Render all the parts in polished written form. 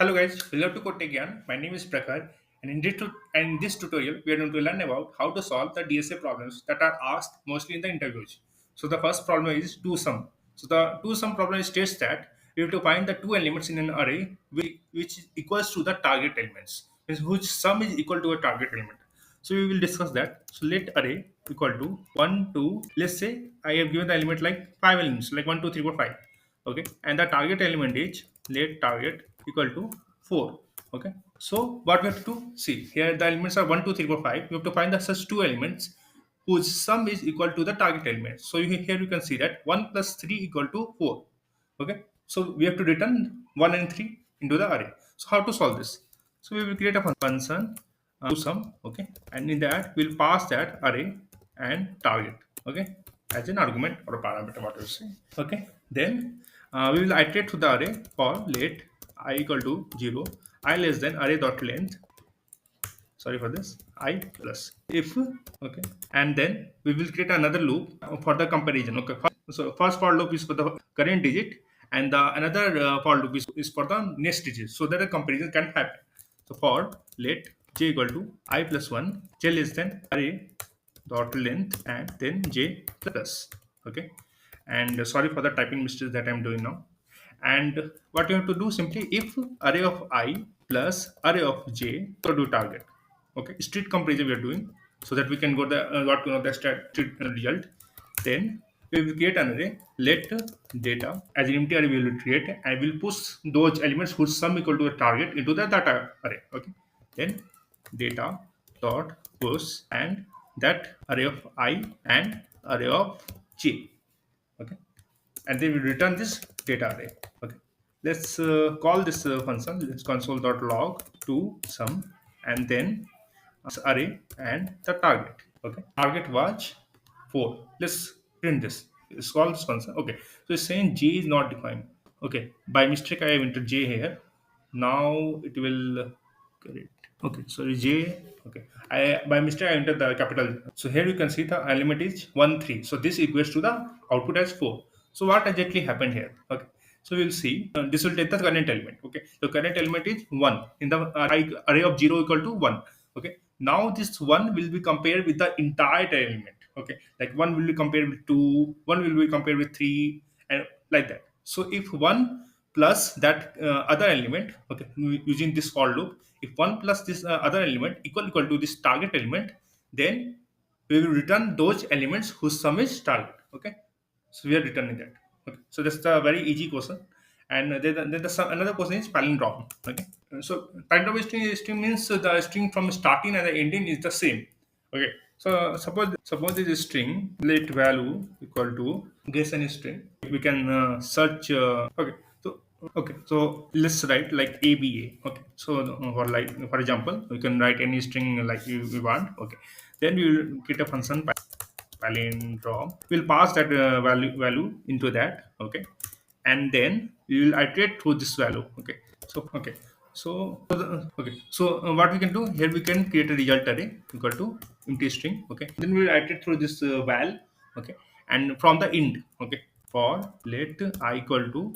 Hello guys, welcome to Code Again. My name is Prakhar, and in this tutorial, we are going to learn about how to solve the DSA problems that are asked mostly in the interviews. So the first problem is do sum. So the do sum problem states that we have to find the two elements in an array which is equals to the target elements, means whose sum is equal to a target element. So we will discuss that. So let array equal to 1, 2. Let's say I have given the element like 5 elements, like 1, 2, 3, 4, 5. Okay, and the target element is let target equal to 4. Okay, so what we have to see here, the elements are 1, 2, 3, 4, 5. We have to find the such two elements whose sum is equal to the target element. So here you can see that 1 plus 3 equal to 4. Okay, so we have to return 1 and 3 into the array. So how to solve this? So we will create a function to sum. Okay, and in that we'll pass that array and target. Okay, as an argument or a parameter, what you say. Okay, then we will iterate to the array for let I equal to 0, I less than array dot length, sorry for this, I plus if. Okay, and then we will create another loop for the comparison. Okay, so first for loop is for the current digit, and the another for loop is for the next digit, so that a comparison can happen. So for let j equal to I plus 1, j less than array dot length, and then j plus. Okay, and sorry for the typing mistakes that I'm doing now. And what you have to do, simply if array of I plus array of j to do target. Okay, street comparison we are doing, so that we can go the got to know the street result. Then we will create an array, let data as an empty array we will create, and we will push those elements whose sum equal to a target into the data array. Okay, then data dot push and that array of I and array of j. Okay, and then we return this data array. Okay, let's call this function. Let's console.log to sum, and then array and the target. Okay, target was 4. Let's print this. Let's call this function. Okay, so it's saying j is not defined. Okay, by mistake I have entered j here. Now it will correct. Okay, sorry, j. Okay, I by mistake I entered the capital. So here you can see the element is 1, 3. So this equals to the output as 4. So what exactly happened here? Okay, so we'll see. This will take the current element. Okay, the current element is 1 in the array of 0 equal to 1. Okay, now this 1 will be compared with the entire element. Okay, like 1 will be compared with 2, 1 will be compared with 3, and like that. So if 1 plus that other element, okay, using this for loop, if 1 plus this other element equal to this target element, then we will return those elements whose sum is target. Okay, so we are returning that. Okay, so that's the very easy question. And another question is palindrome. Okay, so palindrome string means the string from starting and the ending is the same. Okay, so suppose this is string let value equal to guess any string. We can search. Okay, so let's write like ABA. Okay, so for like for example, we can write any string like we want. Okay, then we will create a function palindrome. We'll pass that value into that. Okay, and then we will iterate through this value. Okay, so what we can do here, we can create a result array equal to empty string. Okay, then we will iterate through this val. Okay, and from the end. Okay, for let I equal to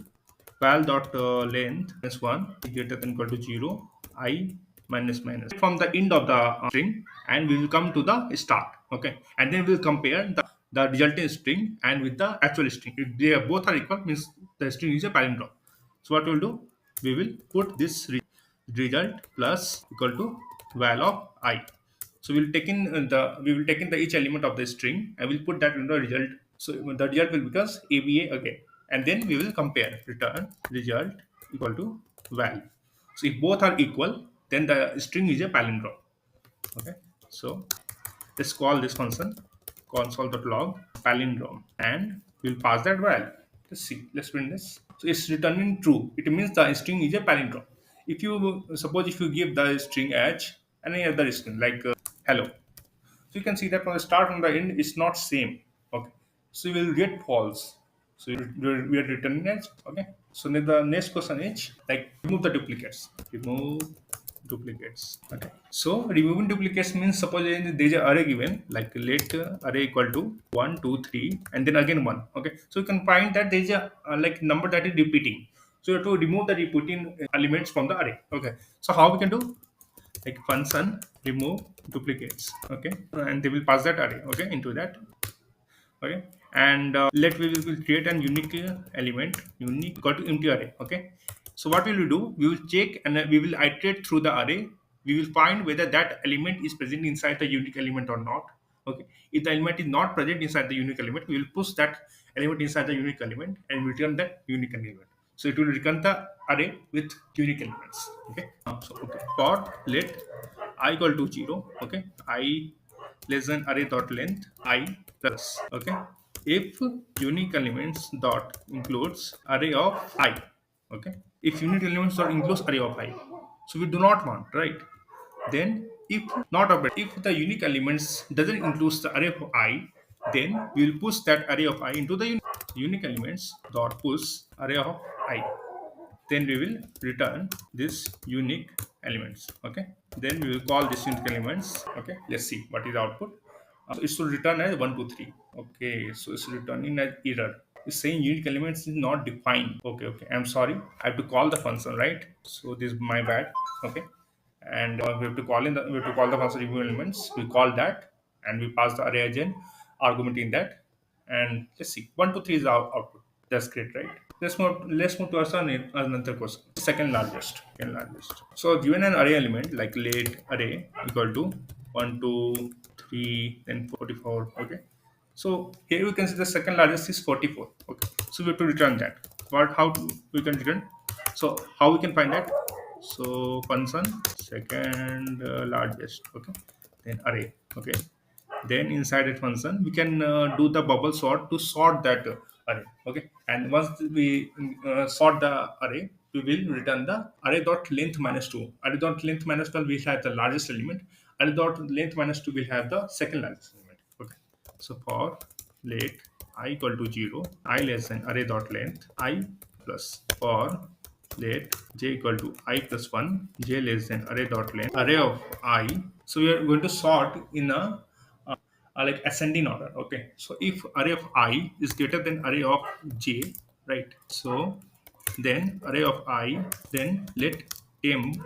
val dot length is 1 is greater than equal to 0, I minus minus from the end of the string, and we will come to the start. Okay, and then we'll compare the resulting string and with the actual string. If they are both are equal, means the string is a palindrome. So what we'll do, we will put this result plus equal to val of I. So we will take in the each element of the string and we'll put that in the result. So the result will become ABA again, and then we will compare return result equal to val. So if both are equal, then the string is a palindrome. Okay, so let's call this function console.log palindrome, and we'll pass that val. Let's see. Let's print this. So it's returning true. It means the string is a palindrome. If you suppose if you give the string as any other string like hello, so you can see that from the start and the end it's not same. Okay, so we will get false. So we are returning as. Okay, so then the next question is like remove the duplicates. Remove duplicates. Okay, so removing duplicates means suppose there is an array given like let array equal to 1 2 3 and then again 1. Okay, so you can find that there is a like number that is repeating. So you have to remove the repeating elements from the array. Okay. So how we can do? Like function remove duplicates. Okay. And they will pass that array. Okay. Into that. Okay. And let we will create an unique element, unique equal to empty array. Okay. So what will we do? We will check and we will iterate through the array. We will find whether that element is present inside the unique element or not. Okay. If the element is not present inside the unique element, we will push that element inside the unique element and return that unique element. So it will return the array with unique elements. Okay. So okay. For let I equal to 0. Okay. I less than array dot length I plus. Okay. If unique elements dot includes array of I. Okay. If unique elements dot includes array of I, so we do not want, right? Then if not operator, if the unique elements doesn't include the array of I, then we will push that array of I into the unique elements dot push array of I. Then we will return this unique elements. Okay. Then we will call this unique elements. Okay. Let's see what is the output. So it should return as 1 2 3. Okay. So it's returning as error. It's saying unique elements is not defined. Okay. Okay. I'm sorry. I have to call the function, right? So this is my bad. Okay. And we have to call in the we have to call the function remove elements. We call that and we pass the array agent argument in that. And let's see. 1 2 3 is our output. That's great, right? Let's move to another question. Second largest. Second largest. So given an array element like late array equal to 1, 2, 3, then 44. Okay. So here we can see the second largest is 44. Okay. So we have to return that. But we can return? So how we can find that? So function second largest. Okay. Then array. Okay. Then inside that function we can do the bubble sort to sort that array. Okay. And once we sort the array, we will return the array dot length minus 2. Array dot length minus 12 will have the largest element. Array dot length minus 2 will have the second largest element. Okay. So for let I equal to 0, I less than array dot length I plus. For let j equal to I plus 1, j less than array dot length array of I. So we are going to sort in a like ascending order. Okay. So if array of I is greater than array of j, right? So then array of I, then let temp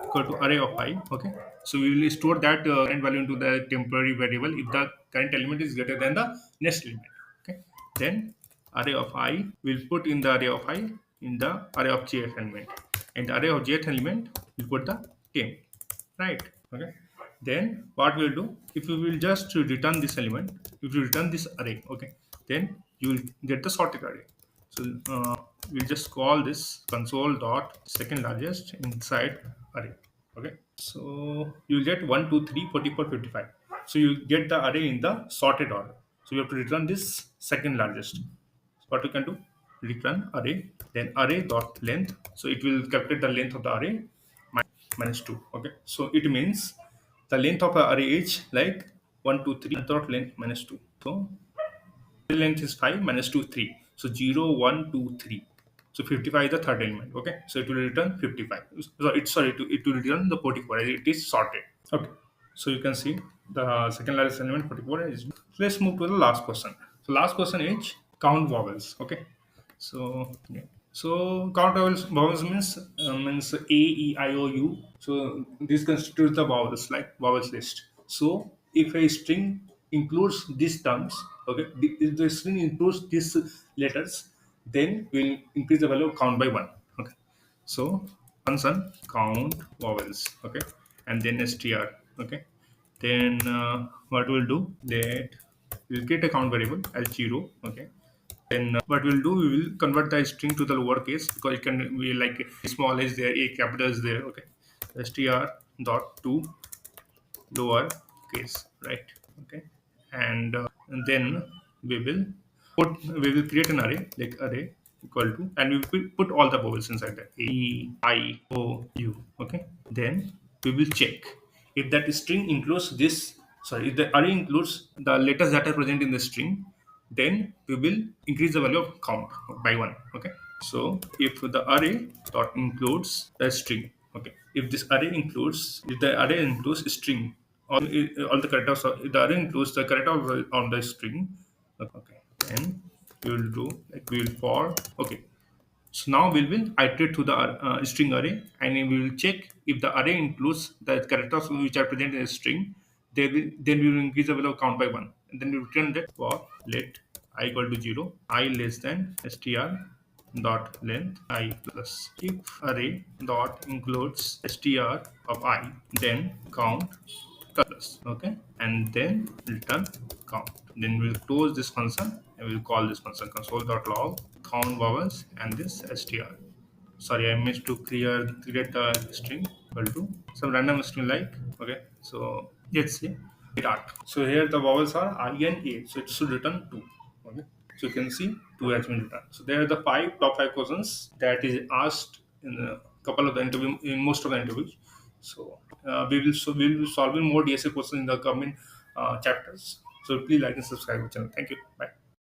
equal to array of I. Okay. So we will store that current value into the temporary variable if the current element is greater than the next element. Okay. Then array of I will put in the array of I in the array of jth element, and the array of jth element will put the temp, right? Okay. Then what we'll do, if we will just return this element, if you return this array, okay, then you will get the sorted array. So we'll just call this console dot second largest inside array. Okay. So you'll get 1 2 3 44 55. So you get the array in the sorted order. So you have to return this second largest. So what we can do, return array, then array dot length. So it will calculate the length of the array minus 2. Okay. So it means the length of the array is like 1 2 3 dot length minus 2. So the length is 5 minus 2 3. So 0 1 2 3. So 55 is the third element. Okay. So it will return 55. So it will return the 44 as it is sorted. Okay. So you can see the second largest element 44 is. So let's move to the last question. So last question is count vowels. Okay. So yeah. So count vowels means A, E, I, O, U. So this constitutes the vowels, like vowels list. So if a string includes these terms, okay, if the string includes these letters, then we'll increase the value of count by 1. Okay. So function count vowels. Okay. And then str. Okay. Then what we'll do, that we'll get a count variable as 0. Okay. Then what we'll do, we will convert the string to the lowercase because it can be like small is there, a capital is there. Okay. Str dot to lower case, right? Okay. And then we will we will create an array like array equal to, and we will put all the vowels inside that A, E, I, O, U. Okay. Then we will check if that string includes this. Sorry, if the array includes the letters that are present in the string, then we will increase the value of count by 1. Okay. So if the array dot includes the string, okay, if the array includes string, all the characters, if the array includes the character on the string, okay, then we will do like we will for, okay, So now we will iterate through the string array, and we will check if the array includes the characters which are present in a string. Then we will increase the value count by one, and then we return that for let I equal to 0, I less than str dot length I plus. If array dot includes str of I, then count plus. Okay, and then return count. Then we'll close this function and we'll call this function console.log count vowels and this str. Sorry, I missed to create the string equal to some random string like. Okay, so let's say start. So here the vowels are I and A, so it should return 2. Okay, so you can see 2 has been returned. So there are the top five questions that is asked in a couple of the interview, in most of the interviews. So we will be solving more DSA questions in the coming chapters. So please like and subscribe the channel. Thank you. Bye.